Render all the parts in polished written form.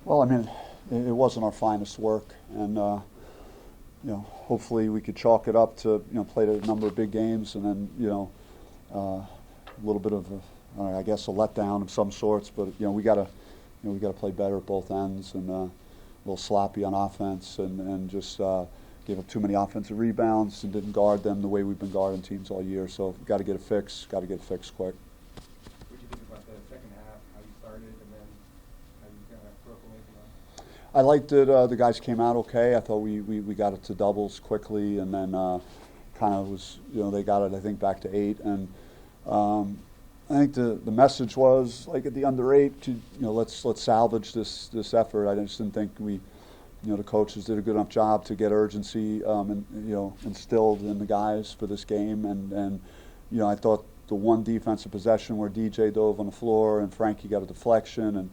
Well, I mean, it wasn't our finest work, and hopefully we could chalk it up to played a number of big games, and then a little bit of I guess a letdown of some sorts. But we got to play better at both ends, and a little sloppy on offense, and just gave up too many offensive rebounds and didn't guard them the way we've been guarding teams all year. So got to get it fixed. Got to get it fixed quick. What did you think about the second half? How you started, and then how you kind of broke away from that? I liked it. The guys came out okay. I thought we got it to doubles quickly, and then kind of was they got it I think back to 8, and I think the message was like at the under 8 to let's salvage this effort. I just didn't think the coaches did a good enough job to get urgency instilled in the guys for this game, and I thought the one defensive possession where DJ dove on the floor and Frankie got a deflection, and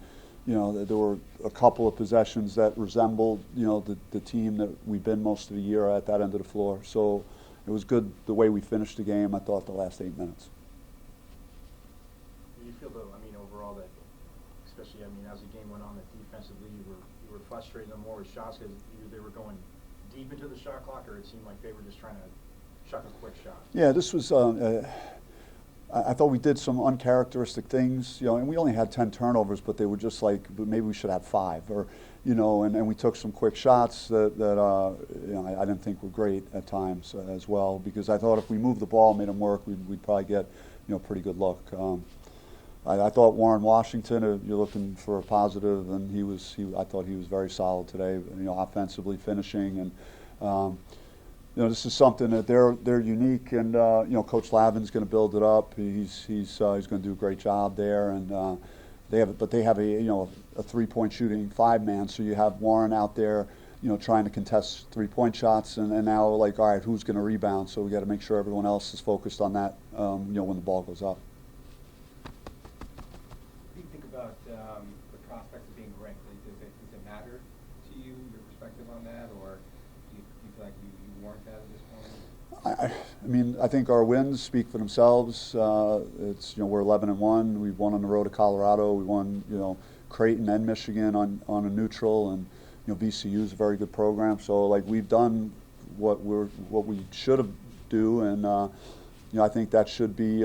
there were a couple of possessions that resembled the team that we've been most of the year at that end of the floor. So it was good the way we finished the game. I thought the last 8 minutes. Do you feel though? I mean, overall that, especially as the game went on, that defensively you were frustrating them more with shots because either they were going deep into the shot clock or it seemed like they were just trying to chuck a quick shot. Yeah, this was. I thought we did some uncharacteristic things, and we only had 10 turnovers, but they were just like, maybe we should have 5, or, and we took some quick shots that I didn't think were great at times as well, because I thought if we moved the ball, made them work, we'd probably get, a pretty good look. I thought Warren Washington, you're looking for a positive, and I thought he was very solid today, offensively finishing, and this is something that they're unique, and Coach Lavin's going to build it up. He's going to do a great job there, and they have a 3-point shooting 5-man. So you have Warren out there, trying to contest 3-point shots, and now all right, who's going to rebound? So we got to make sure everyone else is focused on that, when the ball goes up. What do you think about the prospects of being ranked? Does it matter to you, your perspective on that, or do you feel like you weren't that at this point? I mean, I think our wins speak for themselves. It's we're 11-1. We've won on the road to Colorado. We won Creighton and Michigan on a neutral, and VCU is a very good program. So we've done what we should have do, and I think that should be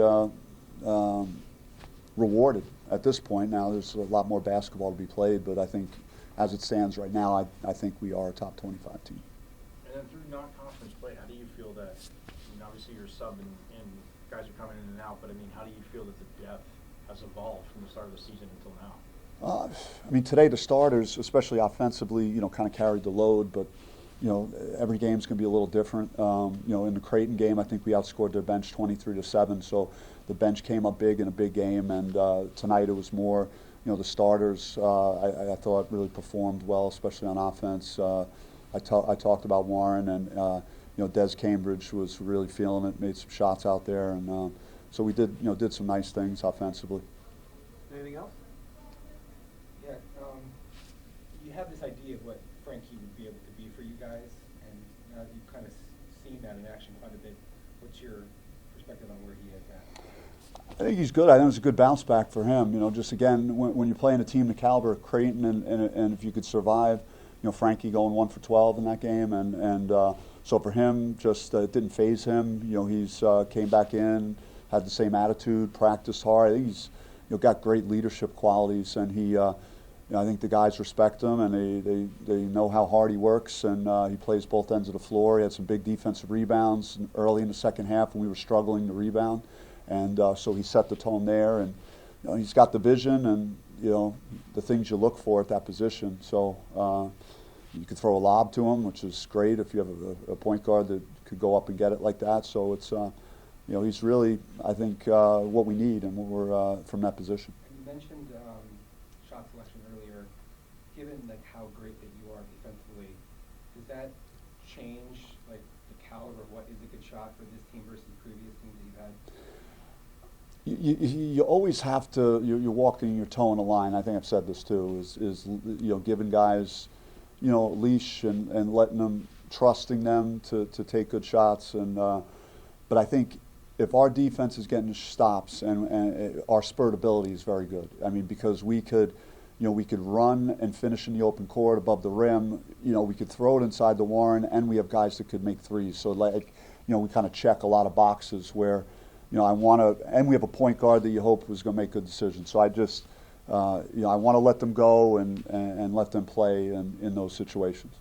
rewarded at this point. Now there's a lot more basketball to be played, but I think as it stands right now, I think we are a top 25 team. And then through non-conference play, how do you feel that, obviously you're sub and guys are coming in and out, but how do you feel that the depth has evolved from the start of the season until now? Today the starters, especially offensively, kind of carried the load, but every game's going to be a little different. In the Creighton game, I think we outscored their bench 23-7, so the bench came up big in a big game, and tonight it was more, the starters I thought really performed well, especially on offense. I talked about Warren, and Des Cambridge was really feeling it, made some shots out there, and so we did some nice things offensively. Anything else? Yeah, you have this idea of what Frankie would be able to be for you guys, and now that you've kind of seen that in action quite a bit, what's your perspective on where he is at? I think he's good. I think it's a good bounce back for him. Just again, when you're playing a team the caliber of Creighton, and if you could survive, Frankie going 1 for 12 in that game, and so for him, just it didn't faze him. He's came back in, had the same attitude, practiced hard. I think he's got great leadership qualities, and he. I think the guys respect him, and they know how hard he works, and he plays both ends of the floor. He had some big defensive rebounds early in the second half when we were struggling to rebound, and so he set the tone there, and he's got the vision and the things you look for at that position. So you could throw a lob to him, which is great if you have a point guard that could go up and get it like that. So it's he's really, I think, what we need, and we're from that position. You mentioned shot selection earlier. Given how great that you are defensively, does that change the caliber of what is a good shot for this team versus previous teams that you've had? You always have to. You're walking your toe on the line. I think I've said this too. Is giving guys, leash and letting them, trusting them to take good shots. And but I think if our defense is getting stops and our spurt ability is very good. Because we could, we could run and finish in the open court above the rim. We could throw it inside the Warren, and we have guys that could make threes. So we kind of check a lot of boxes where, I want to, and we have a point guard that you hope was going to make good decisions. So I just, I want to let them go and let them play in those situations.